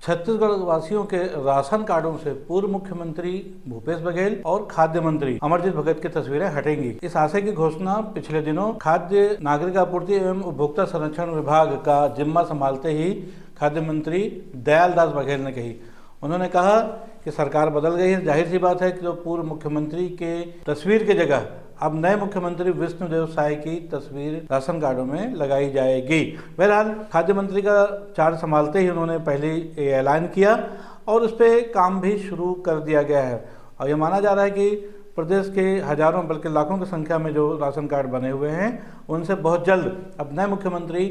छत्तीसगढ़ वासियों के राशन कार्डों से पूर्व मुख्यमंत्री भूपेश बघेल और खाद्य मंत्री अमरजीत भगत की तस्वीरें हटेंगी। इस आशय की घोषणा पिछले दिनों खाद्य नागरिक आपूर्ति एवं उपभोक्ता संरक्षण विभाग का जिम्मा संभालते ही खाद्य मंत्री दयालदास बघेल ने कही। उन्होंने कहा कि सरकार बदल गई है, जाहिर सी बात है कि जो पूर्व मुख्यमंत्री के तस्वीर की जगह अब नए मुख्यमंत्री विष्णुदेव साय की तस्वीर राशन कार्डों में लगाई जाएगी। बहरहाल खाद्य मंत्री का चार्ज संभालते ही उन्होंने पहले ऐलान किया और उस पर काम भी शुरू कर दिया गया है और यह माना जा रहा है कि प्रदेश के हजारों बल्कि लाखों की संख्या में जो राशन कार्ड बने हुए हैं उनसे बहुत जल्द अब नए मुख्यमंत्री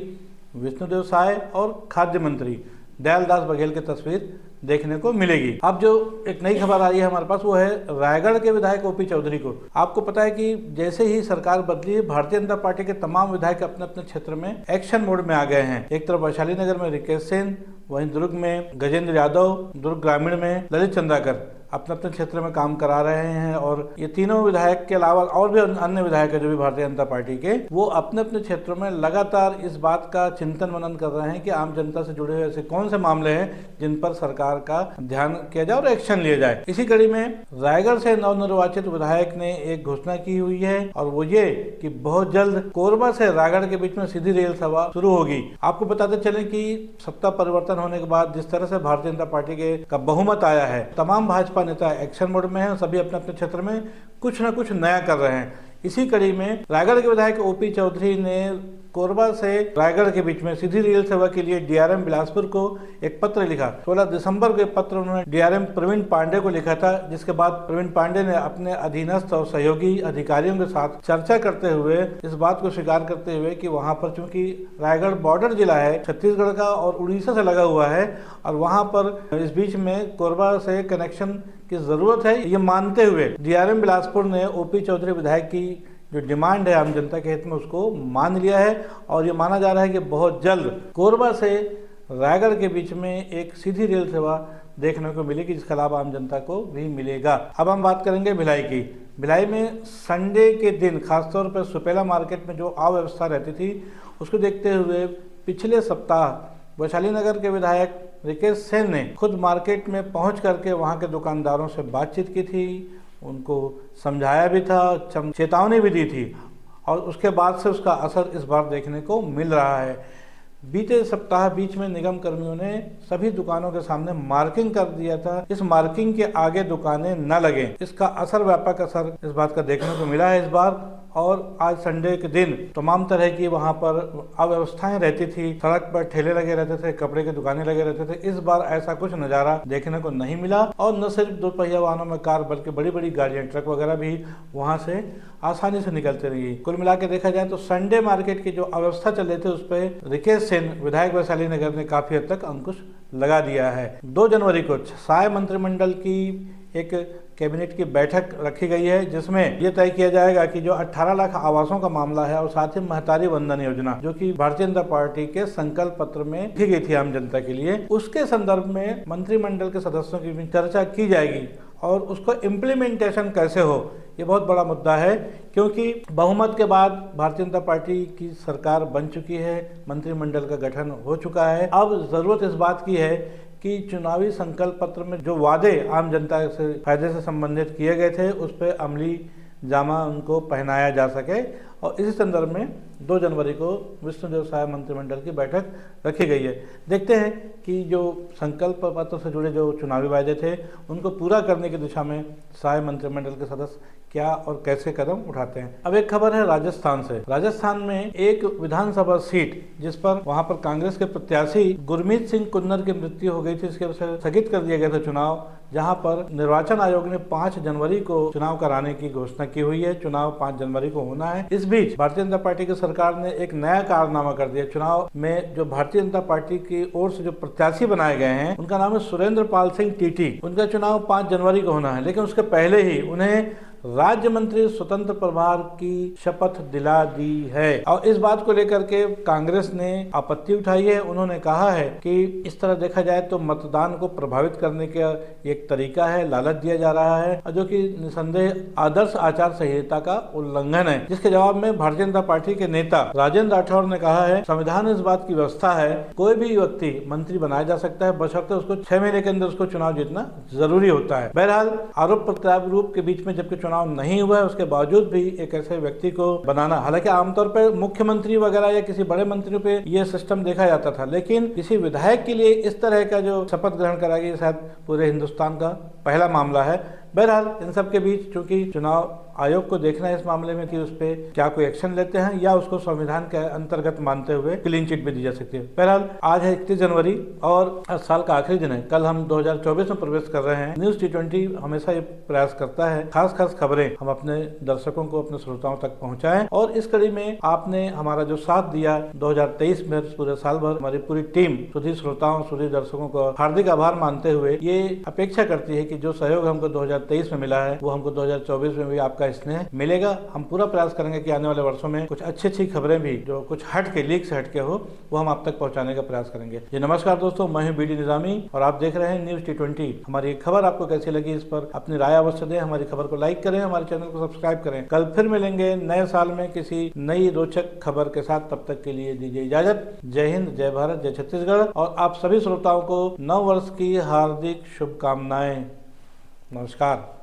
विष्णुदेव साय और खाद्य मंत्री दयालदास बघेल की तस्वीर देखने को मिलेगी। अब जो एक नई खबर आई है हमारे पास वो है रायगढ़ के विधायक ओपी चौधरी को। आपको पता है कि जैसे ही सरकार बदली है भारतीय जनता पार्टी के तमाम विधायक अपने अपने क्षेत्र में एक्शन मोड में आ गए हैं। एक तरफ वैशाली नगर में रिकेश सेन, वहीं दुर्ग में गजेंद्र यादव, दुर्ग ग्रामीण में ललित चंद्राकर अपने अपने क्षेत्र में काम करा रहे हैं और ये तीनों विधायक के अलावा और भी अन्य विधायक है जो भी भारतीय जनता पार्टी के, वो अपने अपने क्षेत्रों में लगातार इस बात का चिंतन मनन कर रहे हैं कि आम जनता से जुड़े हुए ऐसे कौन से मामले हैं जिन पर सरकार का ध्यान किया जाए और एक्शन लिया जाए। इसी कड़ी में रायगढ़ से नवनिर्वाचित विधायक ने एक घोषणा की हुई है और वो ये कि बहुत जल्द कोरबा से रायगढ़ के बीच में सीधी रेल सेवा शुरू होगी। आपको बताते चले कि सत्ता परिवर्तन होने के बाद जिस तरह से भारतीय जनता पार्टी का बहुमत आया है, तमाम भाजपा नेता एक्शन मोड में हैं, सभी अपने अपने क्षेत्र में कुछ न कुछ नया कर रहे हैं। इसी कड़ी में रायगढ़ के विधायक ओपी चौधरी ने कोरबा से रायगढ़ के बीच में सीधी रेल सेवा के लिए डीआरएम बिलासपुर को एक पत्र लिखा। 16 दिसंबर के पत्र उन्होंने डीआरएम प्रवीण पांडे को लिखा था, जिसके बाद प्रवीण पांडे ने अपने अधीनस्थ और सहयोगी अधिकारियों के साथ चर्चा करते हुए इस बात को स्वीकार करते हुए कि वहां पर चूंकि रायगढ़ बॉर्डर जिला है छत्तीसगढ़ का और उड़ीसा से लगा हुआ है और वहां पर इस बीच में कोरबा से कनेक्शन की जरूरत है, ये मानते हुए डीआरएम बिलासपुर ने ओपी चौधरी विधायक की जो डिमांड है आम जनता के हित में उसको मान लिया है और ये माना जा रहा है कि बहुत जल्द कोरबा से रायगढ़ के बीच में एक सीधी रेल सेवा देखने को मिलेगी, जिसका लाभ आम जनता को भी मिलेगा। अब हम बात करेंगे भिलाई की। भिलाई में संडे के दिन खासतौर पर सुपेला मार्केट में जो अव्यवस्था रहती थी उसको देखते हुए पिछले सप्ताह वैशाली नगर के विधायक रिकेश सेन ने खुद मार्केट में पहुंच करके वहां के दुकानदारों से बातचीत की थी, उनको समझाया भी था, चेतावनी भी दी थी और उसके बाद से उसका असर इस बार देखने को मिल रहा है। बीते सप्ताह बीच में निगम कर्मियों ने सभी दुकानों के सामने मार्किंग कर दिया था, इस मार्किंग के आगे दुकानें न लगें। इसका असर, व्यापक असर इस बात का देखने को मिला है इस बार। और आज संडे के दिन तमाम तरह की वहां पर अव्यवस्थाएं रहती थी, सड़क पर ठेले लगे रहते थे, कपड़े की दुकानें लगे रहते थे। इस बार ऐसा कुछ नजारा देखने को नहीं मिला और न सिर्फ दोपहिया वाहनों में कार बल्कि बड़ी बड़ी गाड़ियां, ट्रक वगैरह भी वहां से आसानी से निकलते रही। कुल मिला के देखा जाए तो संडे मार्केट की जो अव्यवस्था चल रही थी उस पर रिकेश सेन विधायक वैशाली नगर ने काफी हद तक अंकुश लगा दिया है। 2 जनवरी को साय मंत्रिमंडल की एक कैबिनेट की बैठक रखी गई है जिसमें यह तय किया जाएगा कि जो 18 लाख आवासों का मामला है और साथ ही महतारी वंदन योजना जो कि भारतीय जनता पार्टी के संकल्प पत्र में लिखी गई थी आम जनता के लिए, उसके संदर्भ में मंत्रिमंडल के सदस्यों की भी चर्चा की जाएगी और उसको इम्प्लीमेंटेशन कैसे हो, ये बहुत बड़ा मुद्दा है क्योंकि बहुमत के बाद भारतीय जनता पार्टी की सरकार बन चुकी है, मंत्रिमंडल का गठन हो चुका है। अब जरूरत इस बात की है कि चुनावी संकल्प पत्र में जो वादे आम जनता से फायदे से संबंधित किए गए थे उस पर अमली जामा उनको पहनाया जा सके और इसी संदर्भ में 2 जनवरी को विष्णुदेव साय मंत्रिमंडल की बैठक रखी गई है। देखते हैं कि जो संकल्प पत्र से जुड़े जो चुनावी वायदे थे उनको पूरा करने की दिशा में साय मंत्रिमंडल के सदस्य क्या और कैसे कदम उठाते हैं। अब एक खबर है राजस्थान से। राजस्थान में एक विधानसभा सीट जिस पर वहां पर कांग्रेस के प्रत्याशी गुरमीत सिंह कुन्नर की मृत्यु हो गई थी, इसके वजह से स्थगित कर दिया गया था चुनाव, जहां पर निर्वाचन आयोग ने 5 जनवरी को चुनाव कराने की घोषणा की हुई है। चुनाव 5 जनवरी को होना है। इस बीच भारतीय जनता पार्टी की सरकार ने एक नया कारनामा कर दिया। चुनाव में जो भारतीय जनता पार्टी की ओर से जो प्रत्याशी बनाए गए हैं उनका नाम है सुरेंद्र पाल सिंह टीटी। उनका चुनाव 5 जनवरी को होना है, लेकिन उसके पहले ही उन्हें राज्य मंत्री स्वतंत्र प्रभार की शपथ दिला दी है। और इस बात को लेकर के कांग्रेस ने आपत्ति उठाई है। उन्होंने कहा है कि इस तरह देखा जाए तो मतदान को प्रभावित करने का एक तरीका है, लालच दिया जा रहा है, जो कि निसंदेह आदर्श आचार संहिता का उल्लंघन है। जिसके जवाब में भारतीय जनता पार्टी के नेता राजेंद्र राठौर ने कहा है, संविधान में इस बात की व्यवस्था है, कोई भी व्यक्ति मंत्री बनाया जा सकता है, बशर्ते उसको 6 महीने के अंदर उसको चुनाव जीतना जरूरी होता है। बहरहाल आरोप प्रत्यारोप के बीच में जबकि चुनाव नहीं हुआ है, उसके बावजूद भी एक ऐसे व्यक्ति को बनाना, हालांकि आमतौर पर मुख्यमंत्री वगैरह या किसी बड़े मंत्री पे यह सिस्टम देखा जाता था, लेकिन किसी विधायक के लिए इस तरह का जो शपथ ग्रहण कराएगी शायद पूरे हिंदुस्तान का पहला मामला है। बहरहाल इन सब के बीच चूंकि चुनाव आयोग को देखना है इस मामले में कि उस पर क्या कोई एक्शन लेते हैं या उसको संविधान के अंतर्गत मानते हुए क्लीन चिट भी दी जा सकती है। बहरहाल आज है 31 जनवरी और साल का आखिरी दिन है। कल हम 2024 में प्रवेश कर रहे हैं। न्यूज़ T20 हमेशा ये प्रयास करता है खास खबरें हम अपने दर्शकों को, अपने श्रोताओं तक पहुंचाएं, और इस कड़ी में आपने हमारा जो साथ दिया 2023 में पूरे साल भर, हमारी पूरी टीम सुधी श्रोताओं, सुधी दर्शकों को हार्दिक आभार मानते हुए ये अपेक्षा करती है कि जो सहयोग हमको 2023 में मिला है वो हमको 2024 में भी आपका स्नेह मिलेगा। हम पूरा प्रयास करेंगे कि आने वाले वर्षों में कुछ अच्छी खबरें भी जो कुछ हट के, लीक से हट के हो, वो हम आप तक पहुंचाने का प्रयास करेंगे। जी नमस्कार दोस्तों, मैं हूं BD निजामी और आप देख रहे हैं न्यूज़ T20। हमारी खबर आपको कैसी लगी इस पर अपनी राय अवश्य दें, हमारी खबर को लाइक करें, हमारे चैनल को सब्सक्राइब करें। कल फिर मिलेंगे नए साल में किसी नई रोचक खबर के साथ। तब तक के लिए दीजिए इजाजत। जय हिंद, जय भारत, जय छत्तीसगढ़, और आप सभी श्रोताओं को नव वर्ष की हार्दिक शुभकामनाएं। नमस्कार।